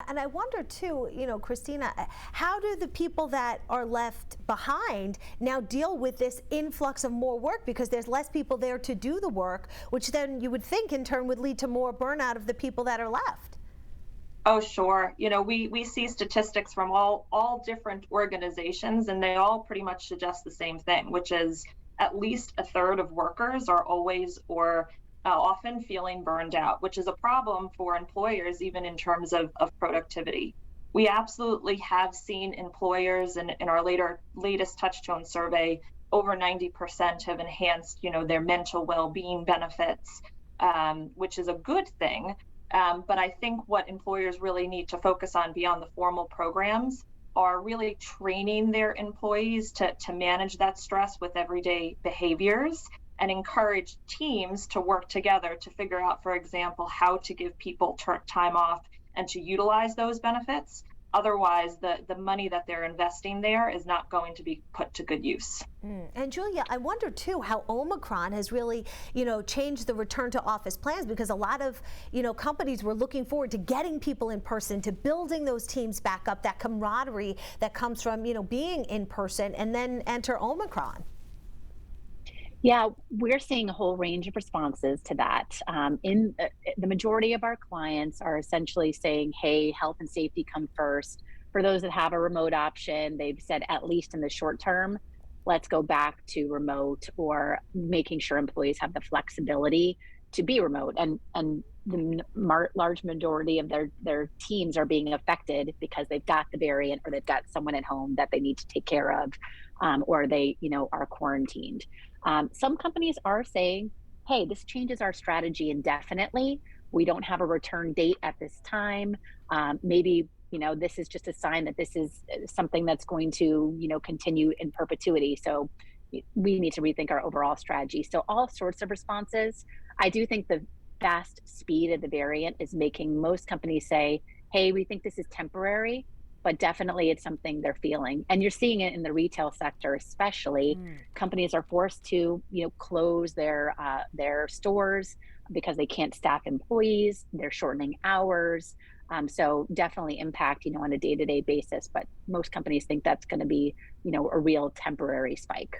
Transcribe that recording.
And I wonder too, Christina, how do the people that are left behind now deal with this influx of more work, because there's less people there to do the work, which then you would think in turn would lead to more burnout of the people that are left? Oh, sure. We see statistics from all different organizations, and they all pretty much suggest the same thing, which is at least a third of workers are always or often feeling burned out, which is a problem for employers, even in terms of productivity. We absolutely have seen employers, in our latest Touchstone survey, over 90% have enhanced, their mental well-being benefits, which is a good thing. But I think what employers really need to focus on beyond the formal programs are really training their employees to manage that stress with everyday behaviors and encourage teams to work together to figure out, for example, how to give people time off and to utilize those benefits. Otherwise, the money that they're investing there is not going to be put to good use. And Julia, I wonder too how Omicron has really, changed the return to office plans, because a lot of, companies were looking forward to getting people in person, to building those teams back up, that camaraderie that comes from, being in person, and then enter Omicron. Yeah, we're seeing a whole range of responses to that. In the majority of our clients are essentially saying, "Hey, health and safety come first." For those that have a remote option, they've said, at least in the short term, let's go back to remote, or making sure employees have the flexibility to be remote. And the large majority of their teams are being affected because they've got the variant, or they've got someone at home that they need to take care of, or they are quarantined. Some companies are saying, hey, this changes our strategy indefinitely. We don't have a return date at this time. Maybe, this is just a sign that this is something that's going to, continue in perpetuity. So we need to rethink our overall strategy. So all sorts of responses. I do think the fast speed of the variant is making most companies say, hey, we think this is temporary, but definitely it's something they're feeling. And you're seeing it in the retail sector, especially. Companies are forced to, close their stores because they can't staff employees. They're shortening hours. So definitely impact, on a day-to-day basis. But most companies think that's going to be, a real temporary spike.